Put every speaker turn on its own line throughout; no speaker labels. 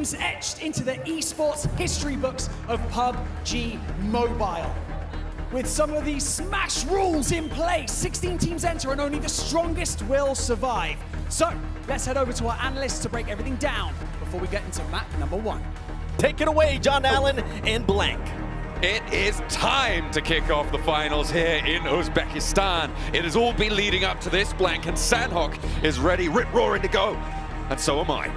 names etched into the esports history books of PUBG Mobile. With some of these smash rules in place, 16 teams enter and only the strongest will survive. So, let's head over to our analysts to break everything down before we get into map number 1.
Take it away, John Allen and Blank.
It is time to kick off the finals here in Uzbekistan. It has all been leading up to this. Blank and Sandhawk is ready, rip-roaring to go. And so am I.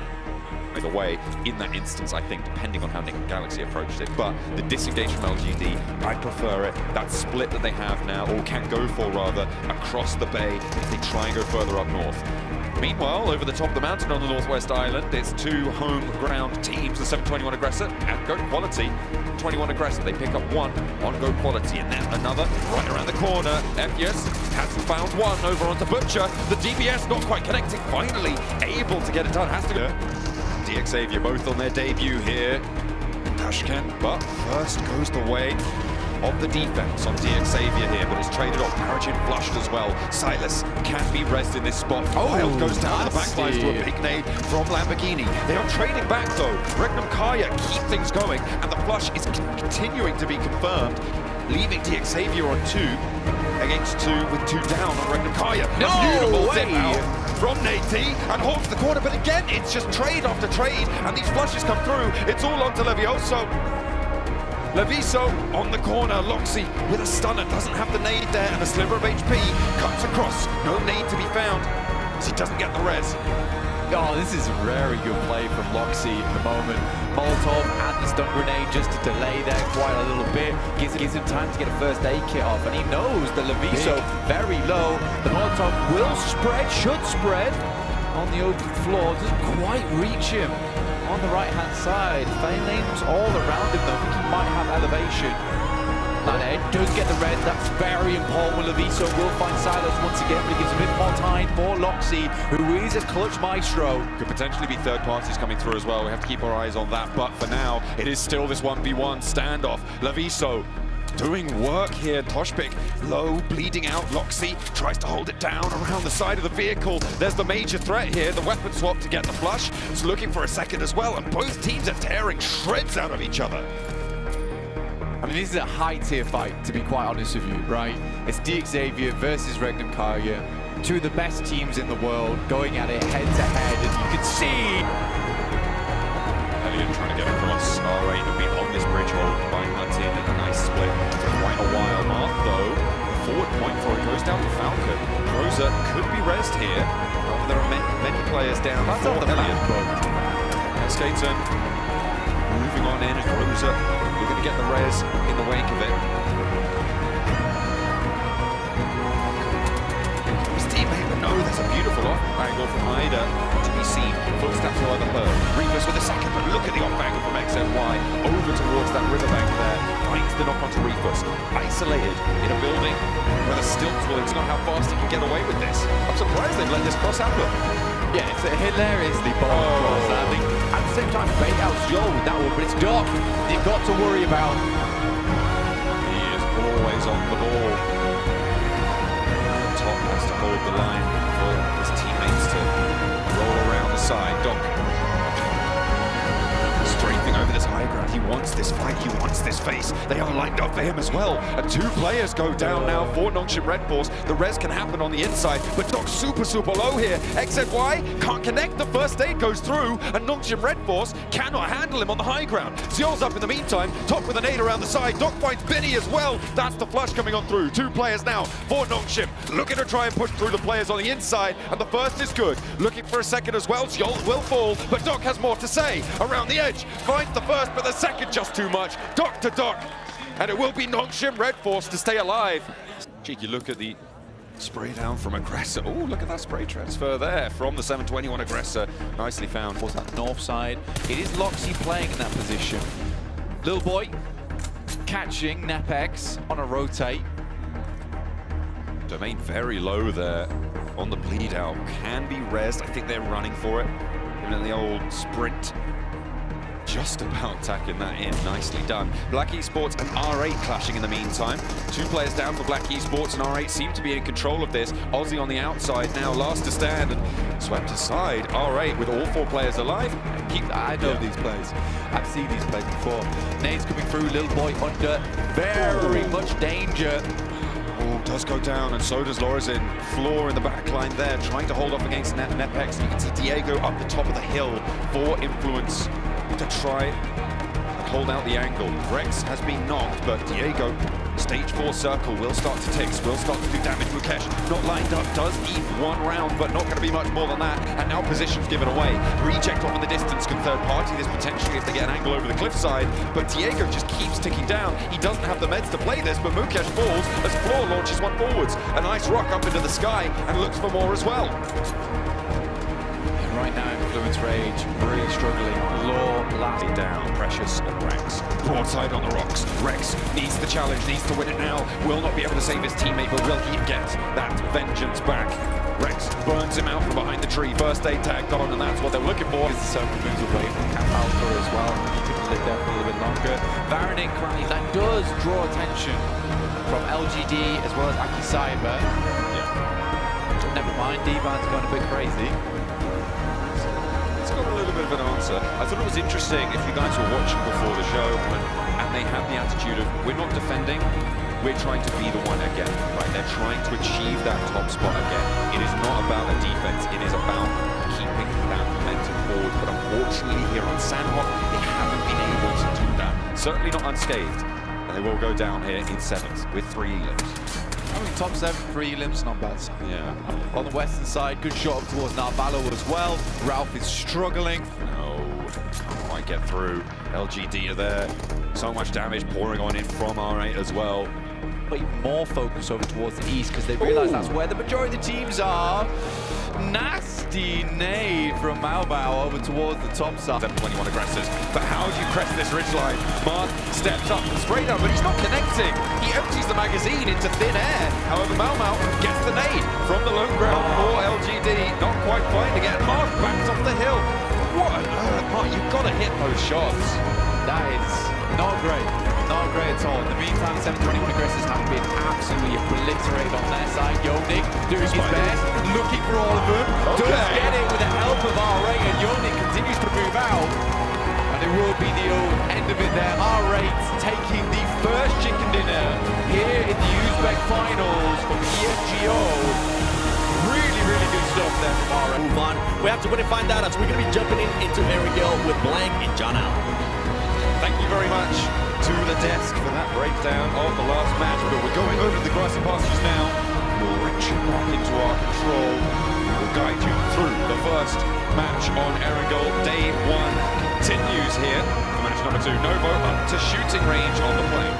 Either way, in that instance, I think, depending on how Nick and Galaxy approached it, but the disengage from LGD, I prefer it. That split that they have now, or can go for rather, across the bay if they try and go further up north. Meanwhile, over the top of the mountain on the Northwest Island, it's two home ground teams, the 721 Aggressor and Go Quality. 21 Aggressor, they pick up one on Go Quality, and then another right around the corner. Epius has found one over onto Butcher. The DBS not quite connecting, finally able to get it done. Has to go. DXavier both on their debut here. Tashkent, but first goes the way of the defense on DXavier here, but it's traded off. Paragin flushed as well. Silas can be rezzed in this spot. Wild goes down to the backlines to a big nade from Lamborghini. They are trading back though. Regnum Kaya keep things going, and the flush is continuing to be confirmed, leaving DXavier on 2 against 2 with 2 down on Regnum Kaya. Beautiful dip out from Nate and holds the corner, but again, it's just trade after trade, and these flushes come through. It's all onto Levioso. Leviso on the corner, Loxy with a stunner, doesn't have the nade there, and a sliver of HP cuts across. No nade to be found, as he doesn't get the res.
Oh, this is a very good play from Loxy at the moment. Molotov and the stun grenade just to delay there quite a little bit. Gives him time to get a first aid kit off, and he knows that Leviso very low. The Molotov will spread, should spread on the open floor. Doesn't quite reach him on the right-hand side. Flames all around him though. I think he might have elevation. Laned does get the red, that's very important. Leviso will find Silos once again, but he gives a bit more time for Loxy, who is a clutch maestro.
Could potentially be third parties coming through as well. We have to keep our eyes on that, but for now, it is still this 1v1 standoff. Leviso doing work here. Toshpik low, bleeding out. Loxy tries to hold it down around the side of the vehicle. There's the major threat here, the weapon swap to get the flush. It's looking for a second as well, and both teams are tearing shreds out of each other.
I mean, this is a high-tier fight, to be quite honest with you, right? It's DXavier versus Regnum Kaya, two of the best teams in the world, going at it head-to-head, and you can see...
Elliot trying to get across. R8 have been on this bridge hold by Hunting, and a nice split for quite a while. Marth, though, forward point for it goes down to Falcon. Rosa could be rezzed here. However, there are many players down.
That's on the
Elliot. Skater moving on in, and Rosa looking to get the res in the wake of it. His teammate, but no, there's a beautiful off angle from Ida to be seen. Footsteps are overheard. Reapers with a second, but look at the off angle from XNY over towards that riverbank there. Finds the knock onto Reapers. Isolated in a building where the stilts will. It's not how fast he can get away with this. I'm surprised they've let this cross happen.
Yeah, it's a hilariously bold cross, I think. At the same time, bait out Joel with that one, but it's Doc you've got to worry about.
He is always on the ball. Top has to hold the line for his teammates to roll around the side. Doc strafing over this high ground. He wants this fight, he wants this face. They are lined up for him as well. And 2 players go down now for Nongshim Red Force. The res can happen on the inside, but Doc's super low here. XZY can't connect, the first aid goes through, and Nongshim Red Force cannot handle him on the high ground. Ziol's up in the meantime, Top with an aid around the side. Doc finds Binny as well. That's the flush coming on through. 2 players now for Nongshim. Looking to try and push through the players on the inside, and the first is good. Looking for a second as well. Ziol will fall, but Doc has more to say. Around the edge, finds the first, but the second just too much. Doc to Doc, and it will be Nongshim Red Force to stay alive. Cheeky look at the spray down from Aggressor. Oh, look at that spray transfer there from the 721 Aggressor. Nicely found.
Was that north side? It is Loxy playing in that position. Lil Boy catching Nepex on a rotate.
Domain very low there on the bleed out. Can be rezzed. I think they're running for it. Even in the old sprint just about tacking that in. Nicely done. Black Esports and R8 clashing in the meantime. 2 players down for Black Esports, and R8 seem to be in control of this. Aussie on the outside now, last to stand, and swept aside. R8 with all 4 players alive.
I know these plays. I've seen these plays before. Nade's coming through, little boy under very much danger.
Oh, does go down, and so does Lorazin. Floor in the back line there, trying to hold off against Nepex. You can see Diego up the top of the hill for influence to try and hold out the angle. Rex has been knocked, but Diego, stage 4 circle, will start to tick, will start to do damage. Mukesh not lined up, does eat 1 round, but not going to be much more than that. And now position's given away. Reject off in the distance, can third party this potentially if they get an angle over the cliffside. But Diego just keeps ticking down. He doesn't have the meds to play this, but Mukesh falls as Floor launches one forwards. A nice rock up into the sky and looks for more as well.
Right now, Influence Rage really struggling. Law last
down, Precious and Rex. Broadside on the rocks. Rex needs the challenge, needs to win it now. Will not be able to save his teammate, but will he get that vengeance back? Rex burns him out from behind the tree. First aid tagged on, and that's what they're looking for.
This is so moves away from Camp Alpha as well. He could live there for a little bit longer. Varanic cries, that does draw attention from LGD as well as Aki Cyber. Yeah. Never mind, Divan's going a bit crazy.
Got a little bit of an answer. I thought it was interesting if you guys were watching before the show and they have the attitude of, we're not defending, we're trying to be the one again, right? They're trying to achieve that top spot again. It is not about a defense, it is about keeping that momentum forward. But unfortunately here on Sandhawk, they haven't been able to do that. Certainly not unscathed. And they will go down here in 7th with 3 elims.
Top 7 prelims, not bad.
Yeah.
On the western side, good shot up towards Narvalo as well. Ralph is struggling.
No, can't quite get through. LGD are there. So much damage pouring on in from R8 as well.
But even more focus over towards the east because they realise that's where the majority of the teams are. Nasty nade from Maobao over towards the top side.
721 aggressors, but how do you crest this ridgeline? Mark steps up and spray down, but he's not connecting. He empties the magazine into thin air. However, Mau gets the nade from the low ground for LGD. Not quite finding it. Mark backs off the hill. What on earth, Mark? You've got to hit those shots.
That is not great. Not great at all. In the meantime, 721 aggressors have been absolutely obliterated on their side. Yonik doing his best, looking for all of them.
Okay.
Does get it with the help of R8, and Yonik continues to move out. And it will be the end of it there. R8 taking the first chicken dinner here in the Uzbek finals for PMGO. Really, really good stuff there from R8.
Move on. We have to win and find out, so we're going to be jumping into Ariel with Blank and John Allen.
Thank you very much to the desk for that breakdown of the last match. But we're going over to the grassy pastures now. We'll reach it back into our control. We will guide you through the first match on Erangel. Day 1 continues here for match number 2. Novo up to shooting range on the plane.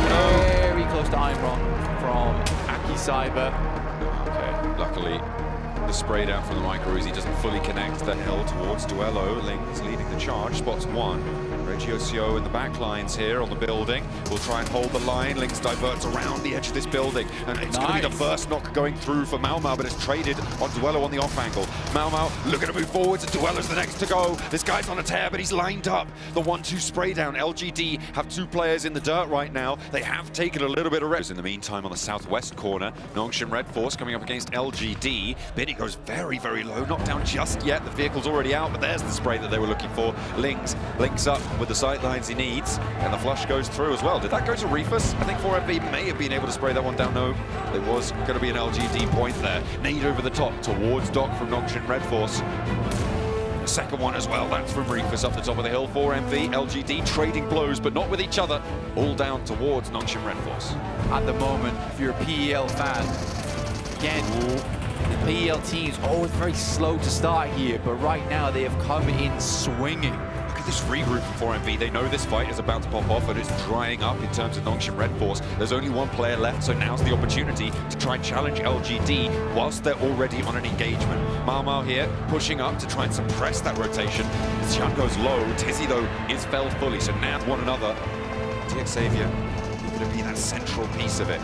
Very close to Imron from Aki Cyber.
Okay, luckily the spray down from the micro Uzi doesn't fully connect the hill towards Duello. Ling's leading the charge, spots 1. Reggiosio in the back lines here on the building. Will try and hold the line. Lynx diverts around the edge of this building. And it's going to be the first knock going through for Mau, but it's traded on Duello on the off angle. Mau looking to move forwards, and Duello's the next to go. This guy's on a tear, but he's lined up. The 1-2 spray down. LGD have 2 players in the dirt right now. They have taken a little bit of rest. In the meantime, on the southwest corner, Nongshin Red Force coming up against LGD. Biddy goes very, very low. Not down just yet. The vehicle's already out, but there's the spray that they were looking for. Lynx links up with the sight lines he needs, and the flush goes through as well. Did that go to Reefus? I think 4MB may have been able to spray that one down. No, there was going to be an LGD point there. Nade over the top towards Doc from Nongshin Red Force. The second one as well, that's from Reefus up the top of the hill. 4MV, LGD trading blows, but not with each other. All down towards Nongshin Red Force.
At the moment, if you're a PEL fan, again, the PEL team's always very slow to start here, but right now they have come in swinging.
Look at this regroup from 4MV. They know this fight is about to pop off and it's drying up in terms of Nongshin Red Force. There's only 1 player left, so now's the opportunity to try and challenge LGD whilst they're already on an engagement. Mau here pushing up to try and suppress that rotation. Xian goes low. Tizzy, though, is fell fully, so now one another. TX Xavier going to be that central piece of it.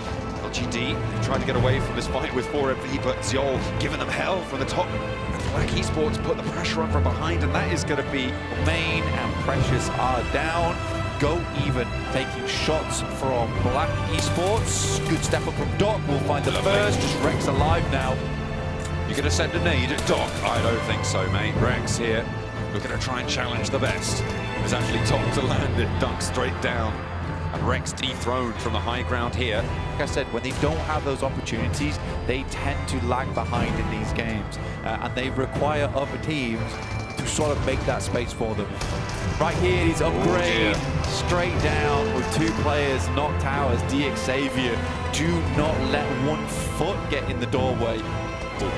LGD tried to get away from this fight with 4MV, but Ziol giving them hell from the top. And Black Esports put the pressure on from behind, and that is going to be...
Main and Precious are down. Go even taking shots from Black Esports. Good step up from Doc. We'll find the first. Just Rex alive now.
You're going to send a nade at Doc? I don't think so, mate. Rex here. We're going to try and challenge the best. It's actually top to land it. Duck straight down. And Rex dethroned from the high ground here.
Like I said, when they don't have those opportunities, they tend to lag behind in these games. And they require other teams to sort of make that space for them. Right here is Upgrade, straight down with two players knocked out as DX Xavier. Do not let 1 foot get in the doorway.
Go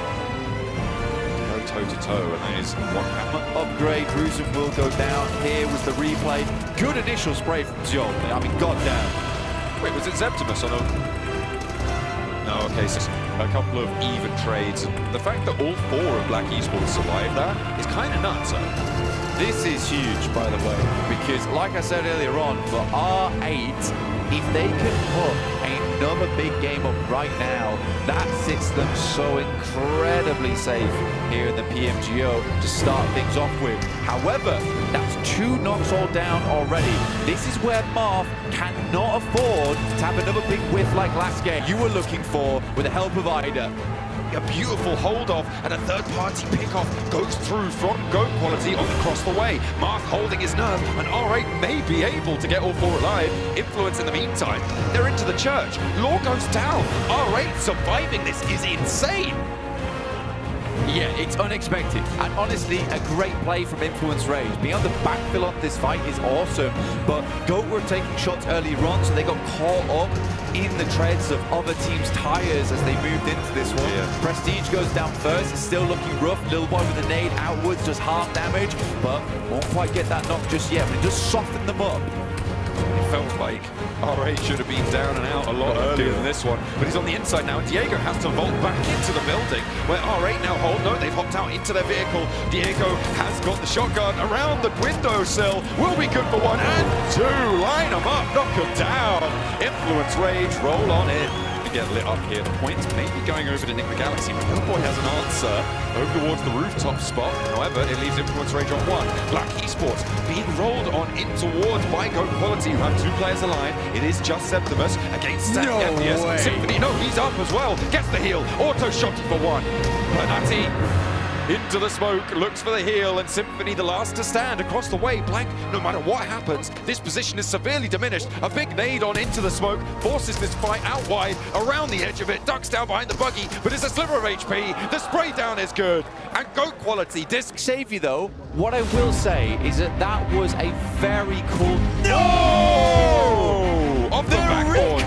toe-to-toe, and that is one hammer.
Upgrade, Rusen will go down. Here was the replay. Good initial spray from Zyon. I mean, goddamn.
Wait, was it Zeptimus or no? No, okay, so a couple of even trades. The fact that all 4 of Black Esports survived that is kind of nuts.
This is huge, by the way, because like I said earlier on, for R8, if they can put another big game up right now, that sits them so incredibly safe here in the PMGO to start things off with. However, that's 2 knocks all down already. This is where Marth cannot afford to have another big whiff like last game you were looking for with the help of Ida.
A beautiful hold-off and a third-party pick-off goes through from Go Quality on across the way. Marth holding his nerve, and R8 may be able to get all 4 alive. Influence in the meantime. They're into the church. Law goes down. R8 surviving this is insane.
Yeah, it's unexpected, and honestly, a great play from Influence Rage. Being on the backfill on this fight is awesome, but GOAT were taking shots early on, so they got caught up in the treads of other teams' tires as they moved into this one. Yeah. Prestige goes down first, it's still looking rough. Little boy with a nade outwards, just half damage, but won't quite get that knock just yet, but it just softened them up.
It felt like R8 should have been down and out a lot earlier than this one, but he's on the inside now, and Diego has to vault back into the building, where R8 now hold. No, they've hopped out into their vehicle. Diego has got the shotgun around the windowsill. Will be good for 1 and 2. Line them up, knock them down. Influence Rage, roll on in. To get lit up here. The points may be going over to Nick the Galaxy, but Little Boy has an answer over towards the rooftop spot. However, it leaves Influence Rage on 1. Black Esports being rolled on in towards by Go Quality, who have 2 players alive. It is just Septimus against Yes. Symphony, no, he's up as well. Gets the heal. Auto shotty for 1. Bernati into the smoke, looks for the heal, and Symphony the last to stand across the way. Blank, no matter what happens, this position is severely diminished. A big nade on into the smoke, forces this fight out wide, around the edge of it, ducks down behind the buggy, but it's a sliver of HP. The spray down is good, and Go Quality disc.
Xavier though, what I will say is that that was a very cool...
No! Off the backboard.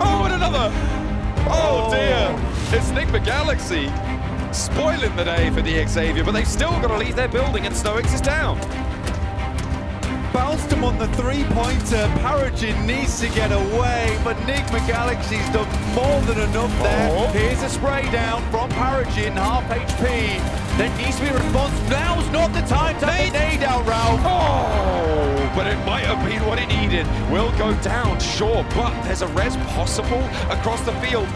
Oh, and another! Oh dear, it's Nick the Galaxy. Spoiling the day for DX Xavier, but they've still got to leave their building, and Stoics is down.
Bounced him on the 3-pointer. Paragin needs to get away, but Nick McGalaxy's done more than enough there. Here's a spray down from Paragin, half HP. There needs to be a response. Now's not the time to have the nade out, Ralph.
Oh, but it might have been what he needed. Will go down, sure, but there's a res possible across the field.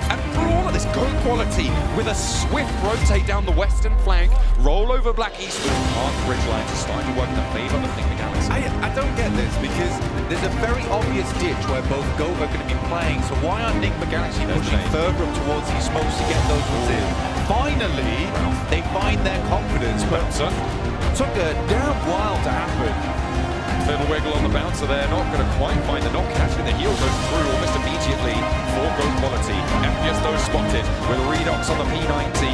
And through all of this, Go Quality with a swift rotate down the western flank, roll over Black Eastwood. Park bridge lines are starting to work in the favor of Nick the Galaxy.
I don't get this, because there's a very obvious ditch where both GOAT are going to be playing, so why aren't Nick McGalaxy pushing further up towards he's supposed to get those ones in? Finally, they find their confidence, but took a damn while to happen.
Little wiggle on the bouncer there, not going to quite find the knock. Actually, the heel goes through almost immediately for Go Quality. FPS though spotted with Redox on the P90,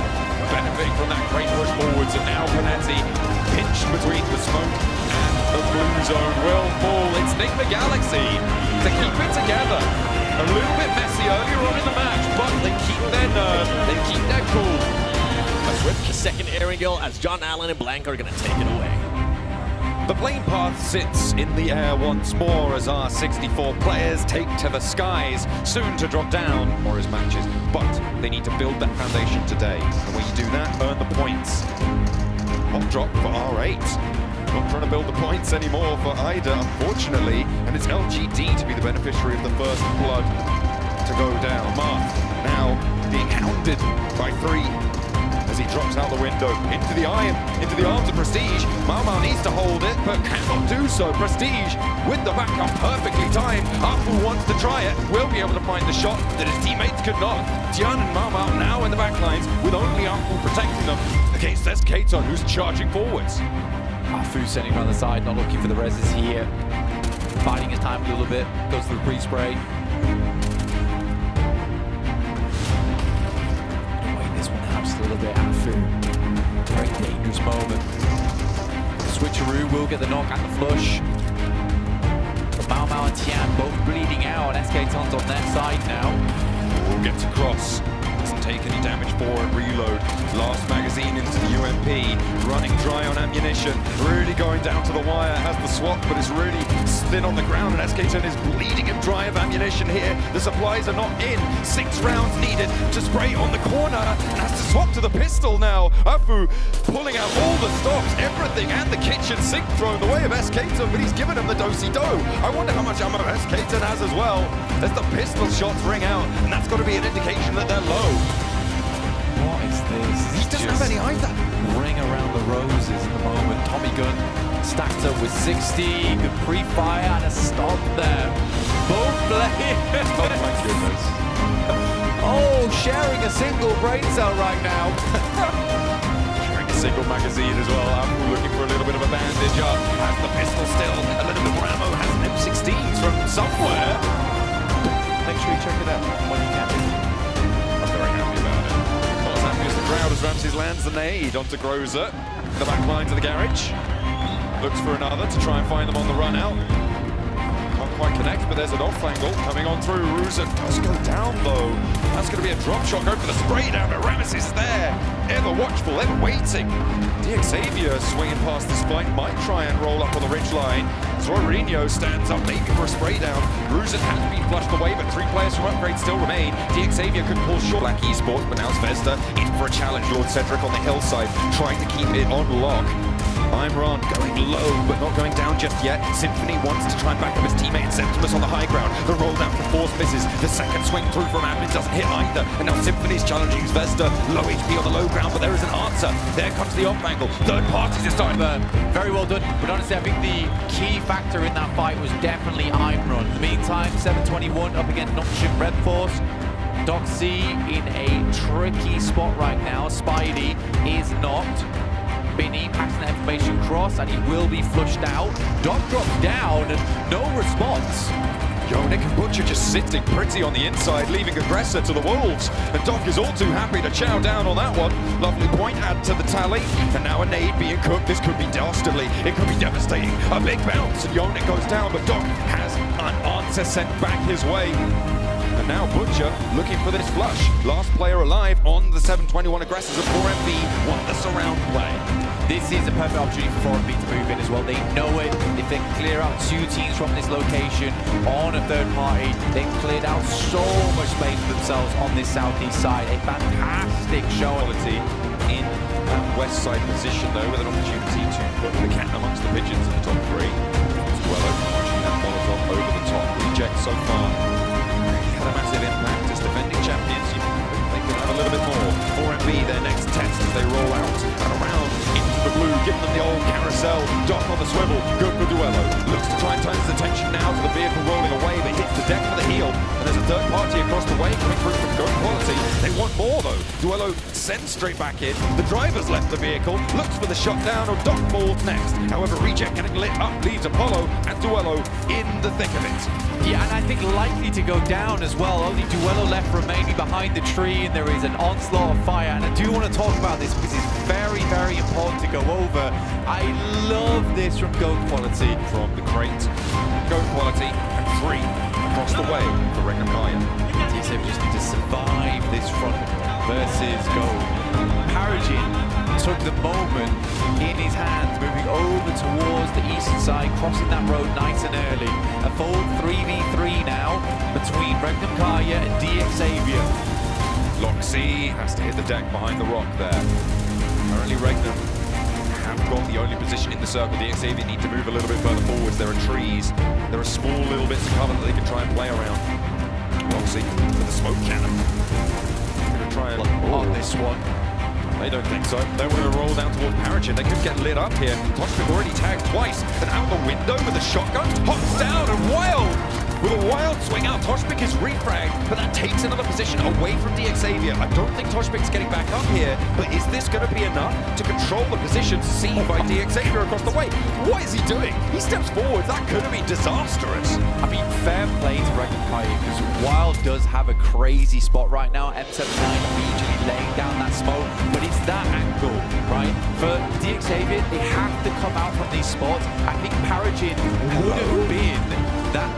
benefiting from that great push forwards, and now Panetti pinched between the smoke and the blue zone will fall. It's Nick the Galaxy to keep it together. A little bit messy earlier on in the match, but they keep their nerve, they keep their cool.
With the second aerial as John Allen and Blank are going to take it away.
The plane path sits in the air once more as our 64 players take to the skies, soon to drop down for his matches. But they need to build that foundation today. And when you do that, earn the points. Hot drop for R8. Not trying to build the points anymore for Ida, unfortunately. And it's LGD to be the beneficiary of the first blood to go down. Marth now being hounded by 3. as he drops out the window into the arms of Prestige. Mau needs to hold it, but cannot do so. Prestige with the backup, perfectly timed. Afu wants to try it, will be able to find the shot that his teammates could not. Tian and Mau now in the backlines with only Afu protecting them against Escator, who's charging forwards.
Afu sending around the side, not looking for the reses here. Biding his time a little bit, goes for the pre-spray. This one out just a little bit. Afu, very dangerous moment. Switcheroo will get the knock and the flush. But Mau and Tian both bleeding out. SK-Tons on their side now.
Gets across. Doesn't take any damage for it. Reload. Last magazine into the UMP. Running dry on ammunition. Really going down to the wire. Has the swap, but is really thin on the ground. And SK-Ton is bleeding him dry of ammunition here. The supplies are not in. 6 rounds needed to spray on the corner. And has to swap to the pistol now. Afu pulling out all the stops, everything, and the kitchen sink thrown the way of SK-Ton, but he's given him the do-si-do. I wonder how much ammo SK-Ton has as well, as the pistol shots ring out, and that's got to be an indication that they're low.
What is this?
He doesn't have any either.
Ring around the roses at the moment. Tommy Gun stacked up with 60. Good pre-fire and a stop there. Both players.
Oh my goodness.
Oh, sharing a single brain cell right now.
Sharing a single magazine as well. I'm looking for a little bit of a bandage up. Has the pistol still. A little bit more ammo. Has an M16s from somewhere.
Make sure you check it out when you can.
I'm very happy about it. Not as happy as the crowd as Ramses lands the nade onto Groza. The back line to the garage. Looks for another to try and find them on the run out. Can't quite connect, but there's an off angle coming on through. Ruza does go down though. That's going to be a drop shot. Go for the spray down, but Ramis is there. Ever watchful, ever waiting. DXavier swinging past the spike, might try and roll up on the ridge line. Zorinho stands up, maybe for a spray down. Ruzan has been flushed away, but 3 players from upgrade still remain. DXavier could pull short. Black Esport, but now Zvezda in for a challenge. Lord Cedric on the hillside, trying to keep it on lock. Imran going low, but not going down just yet. Symphony wants to try and back up his teammate Septimus on the high ground. The roll down for Force misses. The second swing through from Admin doesn't hit either. And now Symphony's challenging Zvezda. Low HP on the low ground, but there is an answer. There comes the off angle. Third parties are starting to burn.
Very well done. But honestly, I think the key factor in that fight was definitely Imran. In the meantime, 721 up against Nocturne Red Force. Doxy in a tricky spot right now. Spidey is knocked. Binny passing that information across, and he will be flushed out. Doc drops down, and no response.
Yonik and Butcher just sitting pretty on the inside, leaving aggressor to the Wolves. And Doc is all too happy to chow down on that one. Lovely point add to the tally. And now a nade being cooked. This could be dastardly. It could be devastating. A big bounce, and Yonik goes down, but Doc has an answer sent back his way. And now Butcher looking for this flush. Last player alive on the 721 aggressors of 4MB won the surround play.
This is a perfect opportunity for 4MB to move in as well. They know it. If they can clear out 2 teams from this location on a third party, they've cleared out so much space for themselves on this southeast side. A fantastic show.
Quality in that west side position though, with an opportunity to put the cat amongst the pigeons in the top 3. Well, launching that Molotov over the top. Reject so far. Had a massive impact as defending champions. They can have a little bit more. 4MB their next test as they roll out and around into the blue, giving them the old carousel. Doc on the swivel, good for Duello. Looks to try and turn his attention now to the vehicle rolling away, but hits the deck for the heel. And there's a third party across the way coming through from Good Quality. They want more though. Duello sends straight back in. The driver's left the vehicle, looks for the shot down, or Doc falls next. However, Reject getting lit up leaves Apollo and Duello in the thick of it.
Yeah, and I think likely to go down as well. Only Duello left remaining behind the tree, and there is an onslaught of fire. And I do want to talk about this because it's very, very important to go over. I love this from Goat Quality.
From the crate, Goat Quality and 3 across the way for Regnum Kaya.
TSM just need to survive this front versus Goat. Paragin took the moment in his hands, moving over towards the eastern side, crossing that road nice and early. A full 3v3 now between Regnum Kaya and DXavier.
Loxy has to hit the deck behind the rock there. Currently Regnum have got the only position in the circle. DXavier need to move a little bit further forwards. There are trees. There are small little bits of cover that they can try and play around. Loxy with the smoke cannon. Going to try and
on this one.
They don't think so. They want to roll down towards Paragin. They could get lit up here. Toshpik already tagged twice. And out the window with a shotgun. Hops down and Wild. With a wild swing out, Toshpik is refragged, but that takes another position away from DXavier. I don't think Toshpik's getting back up here, but is this going to be enough to control the position seen by DXavier across the way? What is he doing? He steps forward. That could have been disastrous.
I mean, fair play to Regnum because Wild does have a crazy spot right now. M79 immediately laying down that smoke, but it's that angle, right? For DXavier, they have to come out from these spots. I think Paragin would have been that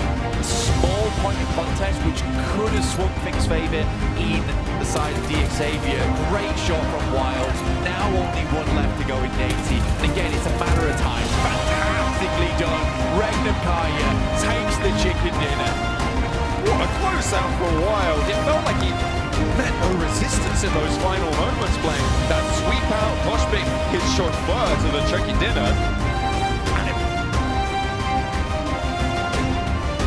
small point of context which could have swung things favour in the side of DXavier. Great shot from Wild. Now only one left to go in 80. And again, it's a matter of time. Fantastically done. Regnum takes the chicken dinner.
What a close out for Wild. It felt like he met no resistance in those final moments playing. That sweep out, Toshpik, his chauffeur to the chicken dinner.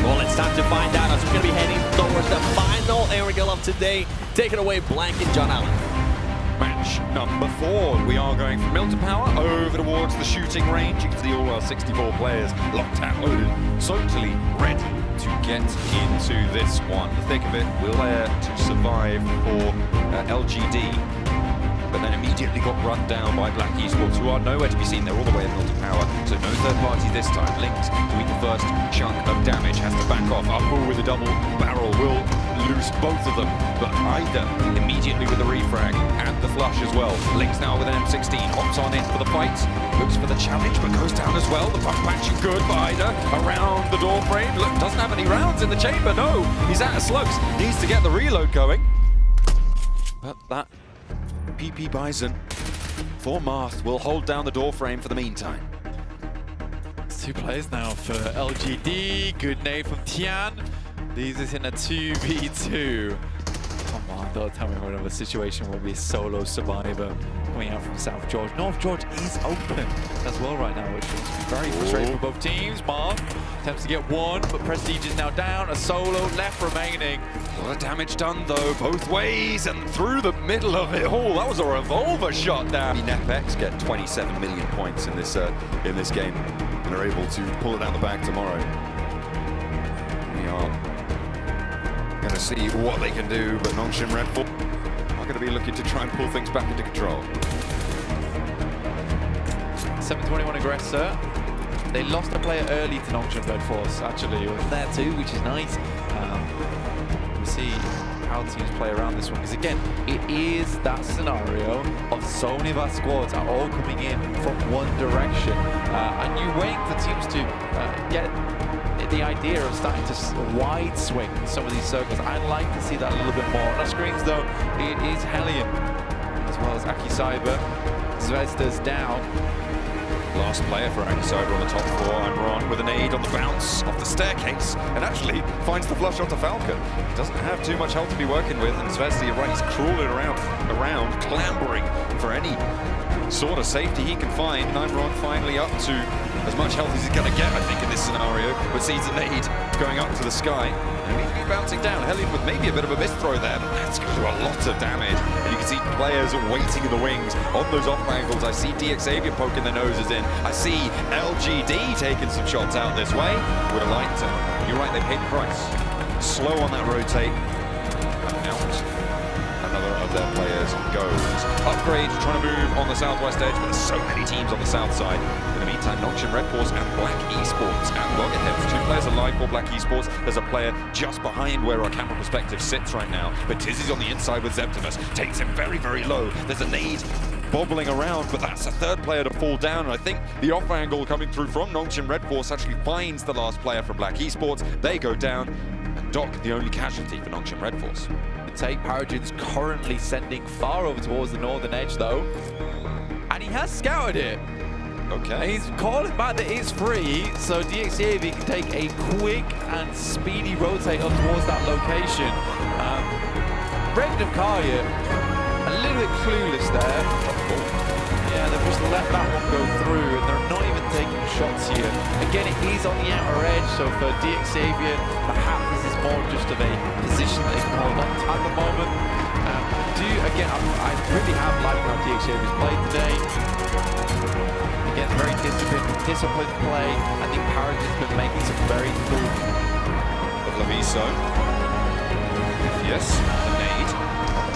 Well, it's time to find out as we're going to be heading towards the final aerial of today. Take it away, Blank and John Allen.
Match number 4. We are going from Milton Power over towards the shooting range. You can see all our 64 players locked out, loaded, totally ready to get into this one. The thick of it, will there to survive for LGD. But then immediately got run down by Black Esports, who are nowhere to be seen. They're all the way in Milton Power, so no third party this time. Linked to eat the first chunk of damage, has to back off. Upbull with a double barrel will lose both of them, but Ida immediately with the refrag and the flush as well. Link's now with an M16, hops on in for the fight, looks for the challenge, but goes down as well. The pump patch good for Ida around the door frame. Look, doesn't have any rounds in the chamber, no. He's out of slugs, needs to get the reload going. But that PP Bison for Marth will hold down the door frame for the meantime.
It's 2 players now for LGD. Good nade from Tian. These is in a 2v2. Come on, don't tell me we're in a situation where we're solo survivor coming out from South George. North George is open as well right now, which is very frustrating for both teams. Marth attempts to get one, but Prestige is now down. A solo left remaining.
A lot of damage done though, both ways and through the middle of it all. That was a revolver shot there. The NepX get 27 million points in this game and are able to pull it out the bag tomorrow. We are going to see what they can do, but Nongshim Red Bull are going to be looking to try and pull things back into control.
721 aggressor. They lost a player early to Nongshim Red Force, actually. It was there too, which is nice. We'll see how teams play around this one, because again, it is that scenario of so many of our squads are all coming in from one direction. And you're waiting for teams to get the idea of starting to wide swing some of these circles. I'd like to see that a little bit more. On our screens though, it is Hellion, as well as Aki Cyber. Zvezda's down.
Last player for Cyber on the top floor. Imran with an aid on the bounce off the staircase and actually finds the flush onto Falcon. Doesn't have too much health to be working with, and Zvezda, you're right, he's crawling around, clambering for any sort of safety he can find. And Imran finally up to as much health as he's going to get, I think, in this scenario, but sees an aid going up to the sky. And immediately bouncing down. Hellion with maybe a bit of a misthrow there, but that's going to do a lot of damage. And you can see players waiting in the wings on those off angles. I see DXavier poking their noses in. I see LGD taking some shots out this way. Would have liked to. You're right, they paid the price. Slow on that rotate. And out. Another of their players goes. Upgrade trying to move on the southwest edge, but there's so many teams on the south side. In the meantime, Nongshim Red Force and Black Esports at loggerheads. 2 players alive for Black Esports. There's a player just behind where our camera perspective sits right now. But Tizzy's on the inside with Zeptimus. Takes him very, very low. There's a nade bobbling around, but that's a 3rd player to fall down. And I think the off angle coming through from Nongshim Red Force actually finds the last player from Black Esports. They go down. And Doc, the only casualty for Nongshim Red Force.
Take Paragin's currently sending far over towards the northern edge though, and he has scouted it.
Okay.
And he's calling back that it's free, so DXavier can take a quick and speedy rotate up towards that location. Regnum a little bit clueless there. Yeah, they've just let that one go through, and they're not even taking shots here. Again, it is on the outer edge, so for DXavier, perhaps this is more just of a position that they can hold on to at the moment. again, I really have liked how DXA has played today. Again, very disciplined play. I think Pubg has been making some very cool.
Of Laviso. Yes, the nade.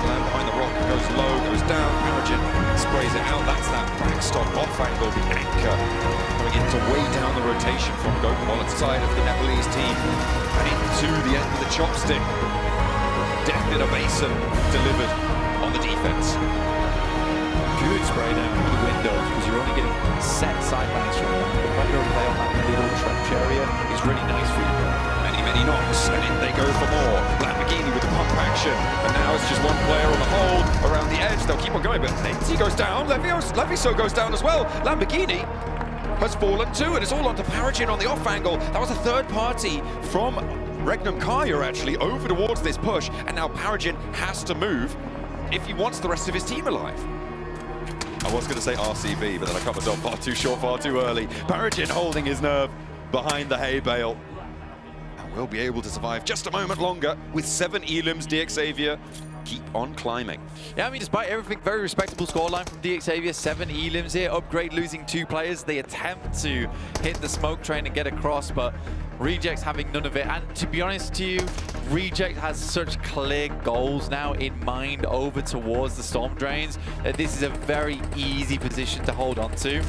Land behind the rock, goes low, goes down. Pubg sprays it out. That's that backstop off angle, the anchor. Coming in to weigh down the rotation from Gokumolet's side of the Nepalese team. And into the end of the chopstick. Death in a basin delivered on the defense.
Good spray down through the windows because you're only getting set sidelines from them. The regular play on that middle trench area is really nice for you.
Many knocks, and in they go for more. Lamborghini with the pump action, and now it's just one player on the hold around the edge. They'll keep on going, but he goes down. Leviso goes down as well. Lamborghini has fallen too, and it's all onto Pubg on the off angle. That was a third party from Regnum Kaya actually over towards this push, and now Pubg has to move if he wants the rest of his team alive. I was going to say RCB, but then I cut myself far too short, far too early. Pubg holding his nerve behind the hay bale. And will be able to survive just a moment longer with 7 elims. DXavier keep on climbing.
Yeah, I mean, despite everything, very respectable scoreline from DXavier. 7 elims here. Upgrade losing 2 players. They attempt to hit the smoke train and get across, but Reject's having none of it. And to be honest to you, Reject has such clear goals now in mind over towards the Storm Drains that this is a very easy position to hold on to.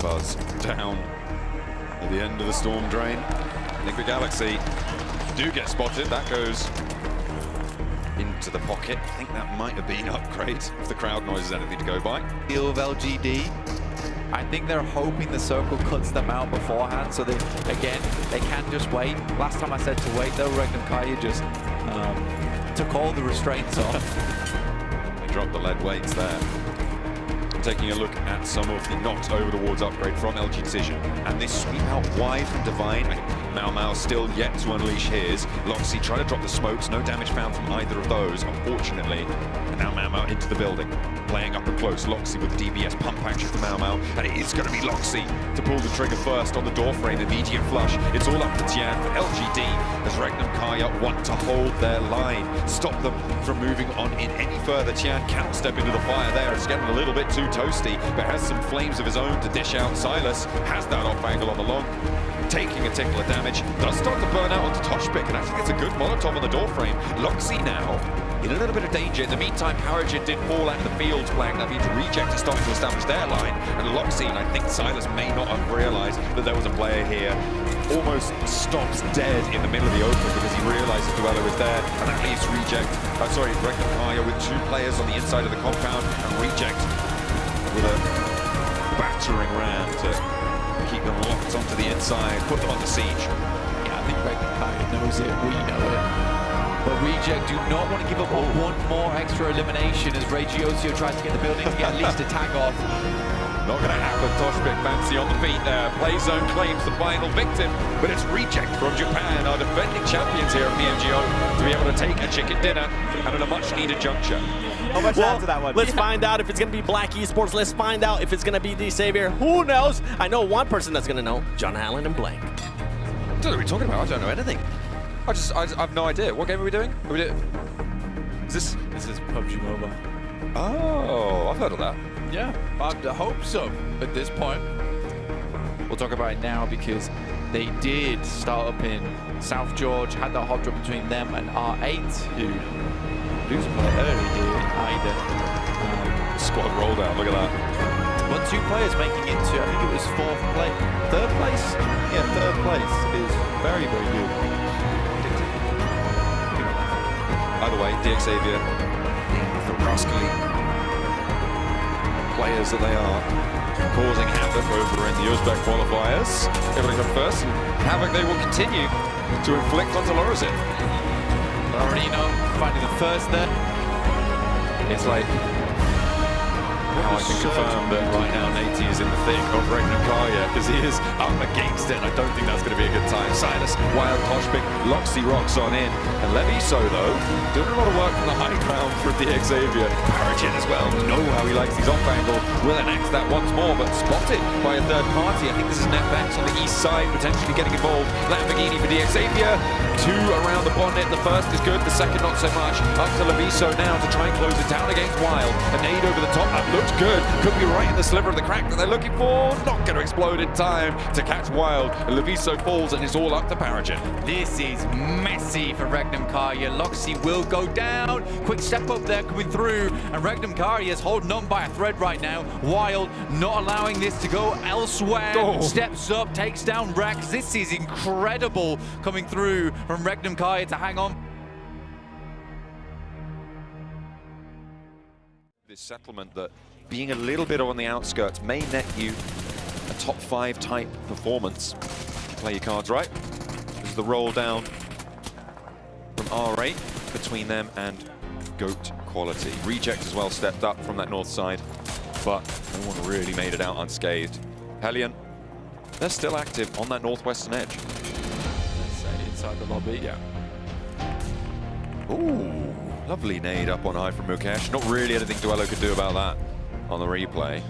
Buzz down at the end of the Storm Drain. Liquid Galaxy do get spotted. That goes into the pocket. I think that might have been upgrade if the crowd noise is anything to go by.
Deal of LGD. I think they're hoping the circle cuts them out beforehand, so they can't just wait. Last time I said to wait, though, Regnum Kaya just took all the restraints off.
They dropped the lead weights there. Taking a look at some of the knocked over towards upgrade from LG Decision, and this sweep out wide from Divine. Mau Mau still yet to unleash his. Loxy trying to drop the smokes, no damage found from either of those, unfortunately. And now Mau Mau into the building, playing up and close. Loxy with the DBS pump action for Mau Mau, and it is going to be Loxy to pull the trigger first on the door frame, immediate flush. It's all up to Tian for LGD, as Regnum Kaya want to hold their line, stop them from moving on in any further. Tian can't step into the fire there, it's getting a little bit too toasty, but has some flames of his own to dish out. Silas has that off angle on the long, taking a tickle of damage, does start to burn out onto Toshpik, and actually gets a good Molotov on the door frame. Loxy now in a little bit of danger. In the meantime, Pubg did fall out of the field flank. That means Reject is starting to establish their line, and Loxy, and I think Silas may not have realized that there was a player here, almost stops dead in the middle of the open because he realizes Duello is there, and that leaves Regnum Kaya with 2 players on the inside of the compound, and Reject with a battering ram to keep them locked onto the inside, put them under siege.
Yeah, I think Regnum Kaya knows it, we know it. But Reject do not want to give up on one more extra elimination as Regiosio tries to get the building to get at least a tag off.
Not going to happen. Toshpik fancy on the feet there. Play Zone claims the final victim, but it's Reject from Japan, our defending champions here at PMGO, to be able to take a chicken dinner and at a much-needed juncture.
How much add to that one? Let's find out if it's going to be Black Esports. Let's find out if it's going to be DXavier. Who knows? I know one person that's going to know. John Allen and Blank.
I don't know what you're talking about. I don't know anything. I have no idea. What game are we doing? Is this
is PUBG Mobile.
Oh, I've heard of that.
Yeah, I hope so at this point. We'll talk about it now because they did start up in South George, had that hot drop between them and R8, who lose a player early here in Ida.
Squad roll down, look at that.
But 2 players making it to, I think it was 4th place. 3rd place? Yeah, 3rd place is very, very good.
Either way, DXavier, the rascally players that they are, causing havoc over in the Uzbek qualifiers. Everything up first, and havoc they will continue to inflict onto Lorazin.
Already know, finding the first there.
It's like Now I can confirm that right now Nate is in the thick of Regnum Karya because he is up against it. I don't think that's going to be a good time. Silas, Wild, Toshpik, Loxy rocks on in. And Leviso, though, doing a lot of work from the high ground for the Xavier. Paragin as well. We know how he likes these off-angle. Will enact that once more, but spotted by a third party. I think this is Netbacks on the east side, potentially getting involved. Lamborghini for the Xavier. Two around the bonnet. The first is good, the second not so much. Up to Leviso now to try and close it down against Wild. A nade over the top, that looks good. Could be right in the sliver of the crack that they're looking for. Not going to explode in time to catch Wild. Leviso falls and it's all up to Paragin.
This is messy for Regnum Karya. Loxy will go down. Quick step up there coming through. And Regnum Karya is holding on by a thread right now. Wild not allowing this to go elsewhere.
Oh.
Steps up, takes down Rex. This is incredible coming through from Regnum Karya to hang on.
This settlement that being a little bit on the outskirts may net you a top 5 type performance. Play your cards right. This is the roll down from R8 between them and GOAT quality. Reject as well stepped up from that north side, but no one really made it out unscathed. Hellion, they're still active on that northwestern edge.
Let's say inside the lobby.
Yeah. Ooh, lovely nade up on high from Mukesh. Not really anything Duello could do about that on the replay.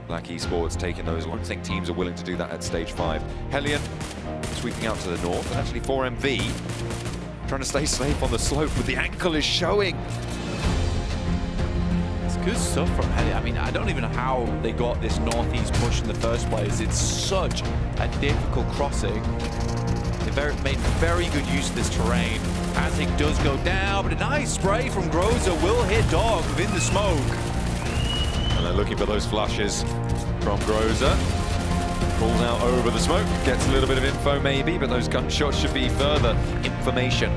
Black Esports taking those. I don't think teams are willing to do that at stage 5. Hellion sweeping out to the north, and actually 4MV trying to stay safe on the slope, but the ankle is showing.
It's good stuff from Hellion. I mean, I don't even know how they got this northeast push in the first place. It's such a difficult crossing. They made very good use of this terrain. Azik does go down, but a nice spray from Groza will hit Dog within the smoke.
And they're looking for those flushes from Groza. Pulls out over the smoke, gets a little bit of info maybe, but those gunshots should be further information.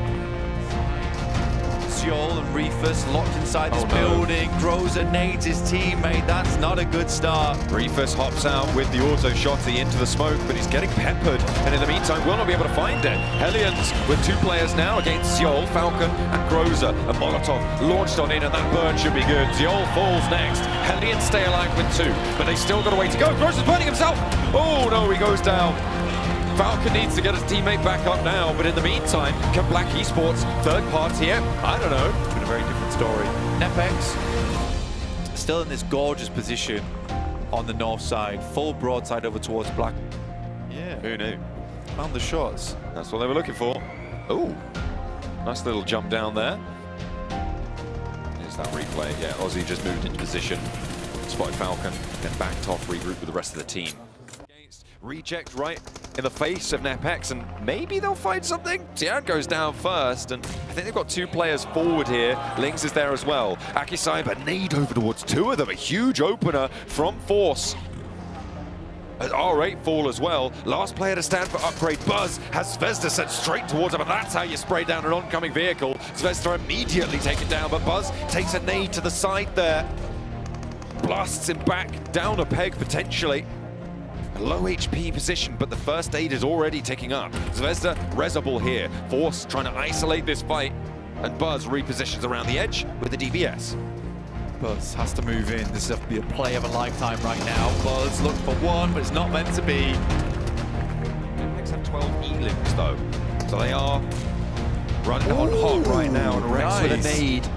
Seol and Reefus locked inside this building. Groza nades his teammate. That's not a good start.
Reefus hops out with the auto shotty into the smoke, but he's getting peppered, and in the meantime will not be able to find it. Hellions with 2 players now against Seol, Falcon and Groza. A Molotov launched on in, and that burn should be good. Seol falls next. Hellions stay alive with 2, but they still got a way to go. Groza's burning himself. Oh no, he goes down. Falcon needs to get his teammate back up now, but in the meantime, can Black Esports third party here? I don't know.
It's been a very different story. Nepex still in this gorgeous position on the north side, full broadside over towards Black. Yeah.
Who knew?
Found the shots.
That's what they were looking for. Oh, nice little jump down there. Here's that replay. Yeah, Aussie just moved into position, spotted Falcon, then backed off, regrouped with the rest of the team. Reject right in the face of Nepex, and maybe they'll find something. Tian goes down first, and I think they've got 2 players forward here. Lynx is there as well. Akisai, but nade over towards 2 of them. A huge opener from Force. As R8 fall as well. Last player to stand for upgrade. Buzz has Zvezda sent straight towards him, and that's how you spray down an oncoming vehicle. Zvezda immediately taken down, but Buzz takes a nade to the side there. Blasts him back down a peg potentially. A low HP position, but the first aid is already ticking up. Zvezda resable here. Force trying to isolate this fight, and Buzz repositions around the edge with the DBS.
Buzz has to move in. This has to be a play of a lifetime right now. Buzz looking for 1, but it's not meant to be.
Next have 12 elims though, so they are running on hot right now, and Rex with a nade.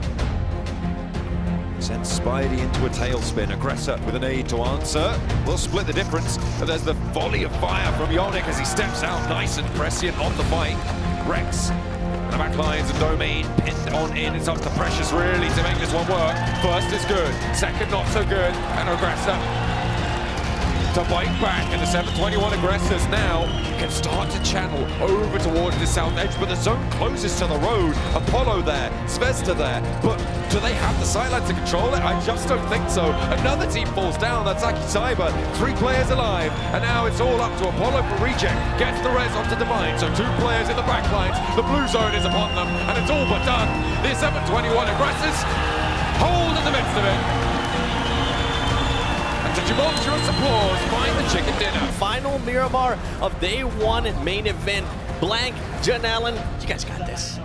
Sends Spidey into a tailspin. Aggressor with an aid to answer. Will split the difference. But there's the volley of fire from Yonic as he steps out nice and prescient on the fight. Rex and the back lines of Domain pinned on in. It's up to Precious really to make this one work. First is good. Second not so good. And Aggressor to bite back, and the 721 aggressors now can start to channel over towards the south edge, but the zone closest to the road. Apollo there, Zvezda there, but do they have the sideline to control it? I just don't think so. Another team falls down, that's Aki Cyber. 3 players alive, and now it's all up to Apollo for Reject. Gets the res onto Divine, so 2 players in the back lines. The blue zone is upon them, and it's all but done. The 721 aggressors hold in the midst of it. To tumultuous applause, find the chicken dinner.
Final Miramar of day 1 main event. Blank, John Allen, you guys got this.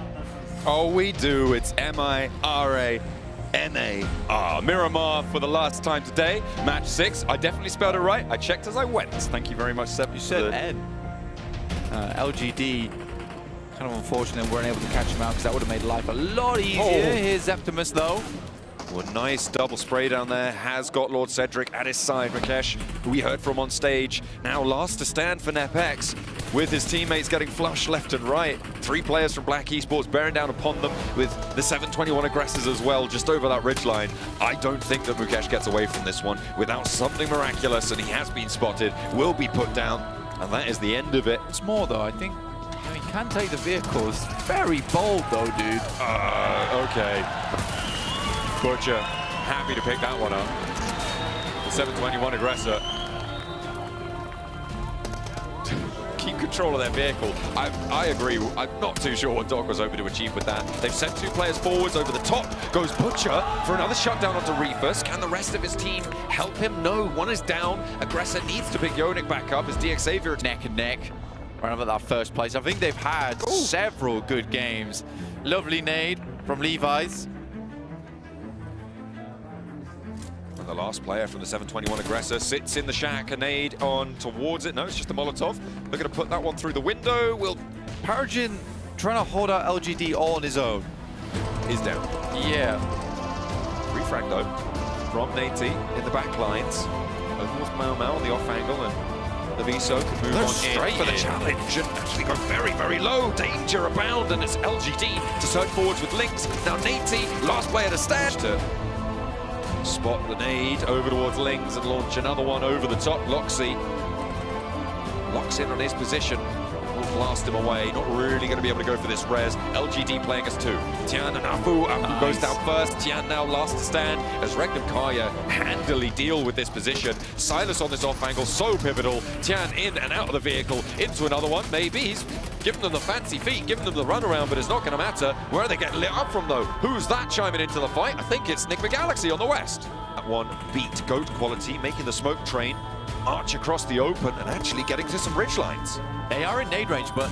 Oh, we do. It's MIRA M-A-R. Miramar for the last time today. Match 6. I definitely spelled it right. I checked as I went. Thank you very much, Seb.
You said N. LGD, kind of unfortunate we weren't able to catch him out because that would have made life a lot easier. Here's Zeptimus though.
Well, nice double spray down there. Has got Lord Cedric at his side. Rakesh, who we heard from on stage, now last to stand for NepX, with his teammates getting flushed left and right. 3 players from Black Esports bearing down upon them, with the 721 aggressors as well, just over that ridgeline. I don't think that Mukesh gets away from this one without something miraculous, and he has been spotted, will be put down, and that is the end of it.
It's more though, I think. He can take the vehicles. Very bold though, dude.
Okay. Butcher, happy to pick that one up. The 721 aggressor. Keep control of their vehicle. I agree. I'm not too sure what Dog was hoping to achieve with that. They've sent 2 players forwards over the top. Goes Butcher for another shutdown onto Reefus. Can the rest of his team help him? No, one is down. Aggressor needs to pick Yonik back up as DX Xavier
Neck and neck. Right about that first place. I think they've had several good games. Lovely nade from Levi's.
The last player from the 721 aggressor sits in the shack, a nade on towards it. No, it's just a Molotov. They're going to put that one through the window. Will
Paragin trying to hold out LGD all on his own.
Is down.
Yeah.
Refrag though from Nate in the back lines. Over with Mau Mau on the off angle, and the Viso can move on straight for the challenge and actually go very, very low. Danger abound, and it's LGD to surge forwards with Lynx. Now Nate, last player to stand. To spot the nade over towards Lings and launch another one over the top. Loxy locks in on his position. Will blast him away. Not really going to be able to go for this res. LGD playing us 2. Tian and Afu. Afu goes down first. Tian now last to stand as Regnum Kaya handily deal with this position. Silas on this off angle, so pivotal. Tian in and out of the vehicle into another one. Maybe he's giving them the fancy feet, giving them the runaround, but it's not going to matter. Where are they getting lit up from though? Who's that chiming into the fight? I think it's Nick McGalaxy on the west. That one beat goat quality, making the smoke train arch across the open and actually getting to some ridge lines.
They are in nade range, but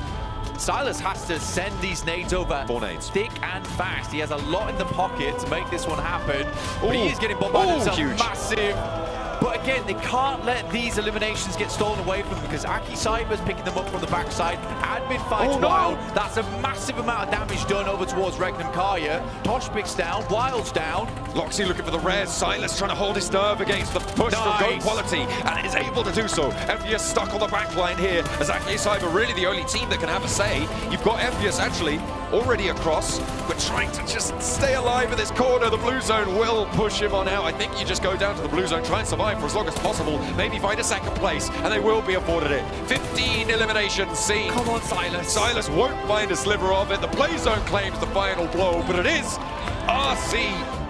Silas has to send these nades over
4 nades.
thick and fast. He has a lot in the pocket to make this one happen, but he is getting bombarded himself.
Huge.
Massive. But again, they can't let these eliminations get stolen away from them because Aki Cyber's picking them up from the backside. Admin fights Wild. That's a massive amount of damage done over towards Regnum Kaya. Toshpik's down, Wild's down.
Loxy looking for the res. Silas trying to hold his nerve against the push from goat quality, and is able to do so. Evius stuck on the back line here as Aki Cyber really the only team that can have a say. You've got Evius actually already across, but trying to just stay alive in this corner. The blue zone will push him on out. I think you just go down to the blue zone, try and survive for as long as possible, maybe find a second place, and they will be afforded it. 15 eliminations seen.
Come on, Silas.
Silas won't find a sliver of it. The play zone claims the final blow, but it is RC